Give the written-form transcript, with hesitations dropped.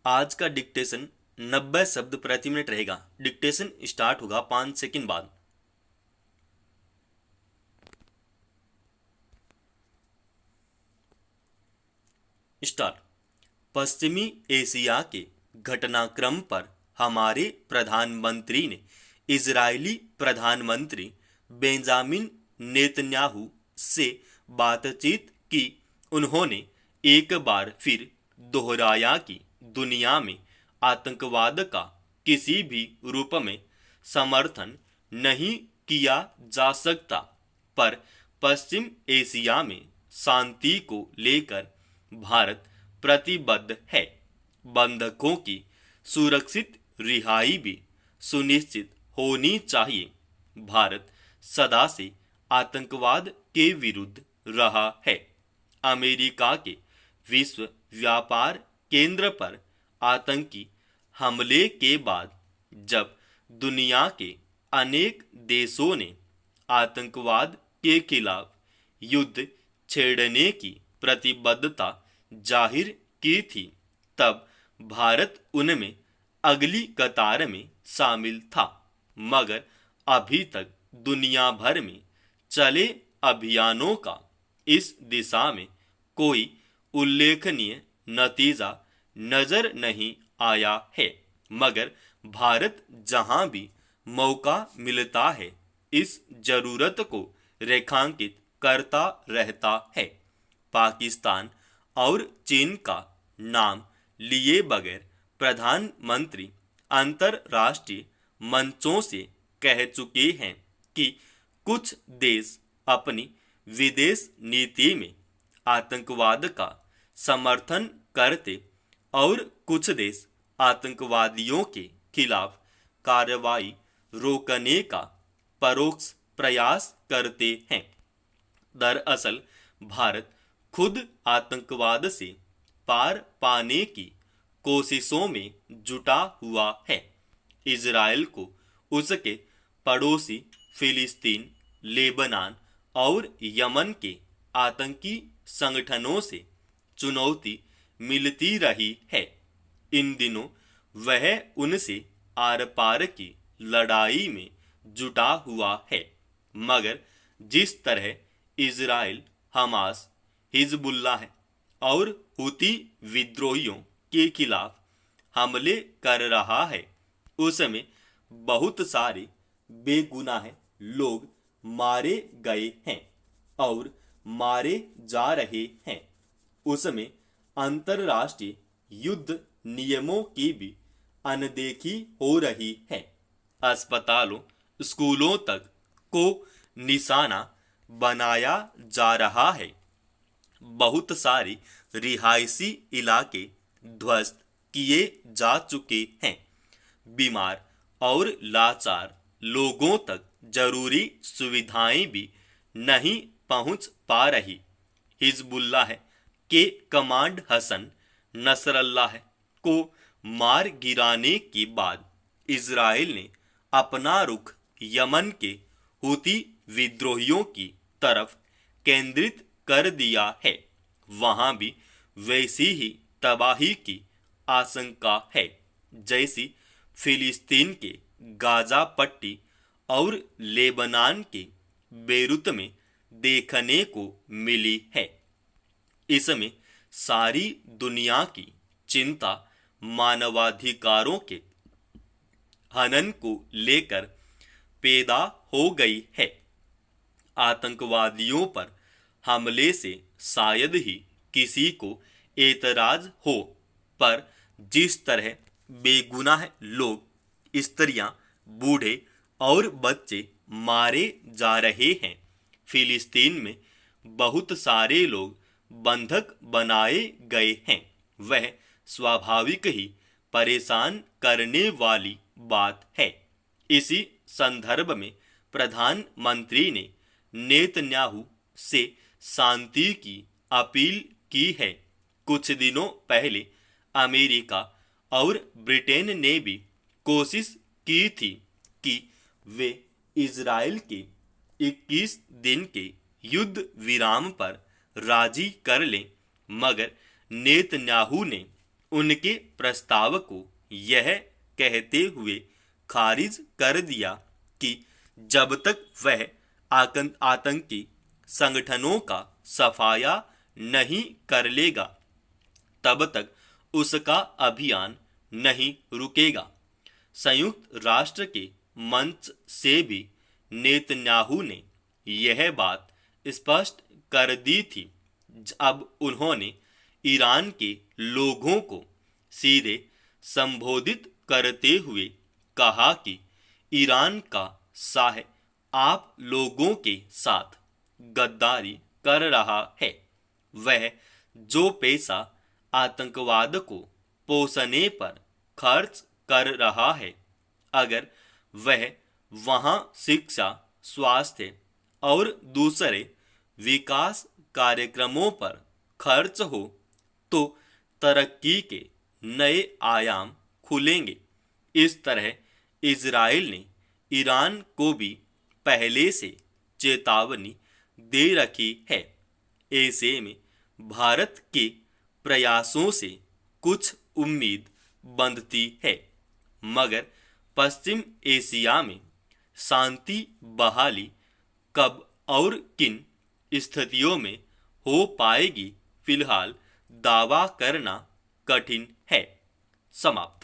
आज का डिक्टेशन 90 शब्द प्रति मिनट रहेगा। डिक्टेशन स्टार्ट होगा 5 सेकंड बाद। स्टार्ट। पश्चिमी एशिया के घटनाक्रम पर हमारे प्रधानमंत्री ने इजरायली प्रधानमंत्री बेंजामिन नेतन्याहू से बातचीत की। उन्होंने एक बार फिर दोहराया कि दुनिया में आतंकवाद का किसी भी रूप में समर्थन नहीं किया जा सकता, पर पश्चिम एशिया में शांति को लेकर भारत प्रतिबद्ध है। बंधकों की सुरक्षित रिहाई भी सुनिश्चित होनी चाहिए। भारत सदा से आतंकवाद के विरुद्ध रहा है। अमेरिका के विश्व व्यापार केंद्र पर आतंकी हमले के बाद जब दुनिया के अनेक देशों ने आतंकवाद के खिलाफ युद्ध छेड़ने की प्रतिबद्धता जाहिर की थी, तब भारत उनमें अगली कतार में शामिल था। मगर अभी तक दुनिया भर में चले अभियानों का इस दिशा में कोई उल्लेखनीय नतीजा नजर नहीं आया है। मगर भारत जहां भी मौका मिलता है, इस जरूरत को रेखांकित करता रहता है। पाकिस्तान और चीन का नाम लिए बगैर प्रधानमंत्री अंतर्राष्ट्रीय मंचों से कह चुके हैं कि कुछ देश अपनी विदेश नीति में आतंकवाद का समर्थन करते और कुछ देश आतंकवादियों के खिलाफ कार्रवाई रोकने का परोक्ष प्रयास करते हैं। दरअसल भारत खुद आतंकवाद से पार पाने की कोशिशों में जुटा हुआ है। इजराइल को उसके पड़ोसी फिलिस्तीन, लेबनान और यमन के आतंकी संगठनों से चुनौती मिलती रही है। इन दिनों वह उनसे आर पार की लड़ाई में जुटा हुआ है। मगर जिस तरह इजराइल, हमास, हिजबुल्लाह और हुती विद्रोहियों के खिलाफ हमले कर रहा है, उसमें बहुत सारे बेगुनाह लोग मारे गए हैं और मारे जा रहे हैं। उसमें अंतर्राष्ट्रीय युद्ध नियमों की भी अनदेखी हो रही है। अस्पतालों, स्कूलों तक को निशाना बनाया जा रहा है। बहुत सारे रिहायशी इलाके ध्वस्त किए जा चुके हैं। बीमार और लाचार लोगों तक जरूरी सुविधाएं भी नहीं पहुंच पा रही। हिजबुल्लाह के कमांड हसन नसरल्लाह को मार गिराने के बाद इजराइल ने अपना रुख यमन के हुती विद्रोहियों की तरफ केंद्रित कर दिया है। वहां भी वैसी ही तबाही की आशंका है जैसी फिलिस्तीन के गाजा पट्टी और लेबनान के बेरूत में देखने को मिली है। इसमें सारी दुनिया की चिंता मानवाधिकारों के हनन को लेकर पैदा हो गई है। आतंकवादियों पर हमले से शायद ही किसी को एतराज हो, पर जिस तरह बेगुनाह लोग, स्त्रियां, बूढ़े और बच्चे मारे जा रहे हैं, फिलिस्तीन में बहुत सारे लोग बंधक बनाए गए हैं, वह स्वाभाविक ही परेशान करने वाली बात है। इसी संदर्भ में प्रधानमंत्री ने नेतन्याहू से शांति की अपील की है। कुछ दिनों पहले अमेरिका और ब्रिटेन ने भी कोशिश की थी कि वे इजराइल के 21 दिन के युद्ध विराम पर राजी कर लें, मगर नेतन्याहू ने उनके प्रस्ताव को यह कहते हुए खारिज कर दिया कि जब तक वह आतंकी संगठनों का सफाया नहीं कर लेगा तब तक उसका अभियान नहीं रुकेगा। संयुक्त राष्ट्र के मंच से भी नेतन्याहू ने यह बात स्पष्ट कर दी थी। अब उन्होंने ईरान के लोगों को सीधे संबोधित करते हुए कहा कि ईरान का शाह आप लोगों के साथ गद्दारी कर रहा है। वह जो पैसा आतंकवाद को पोषने पर खर्च कर रहा है, अगर वह वहां शिक्षा, स्वास्थ्य और दूसरे विकास कार्यक्रमों पर खर्च हो तो तरक्की के नए आयाम खुलेंगे। इस तरह इजराइल ने ईरान को भी पहले से चेतावनी दे रखी है। ऐसे में भारत के प्रयासों से कुछ उम्मीद बंधती है, मगर पश्चिम एशिया में शांति बहाली कब और किन स्थितियों में हो पाएगी, फिलहाल दावा करना कठिन है। समाप्त।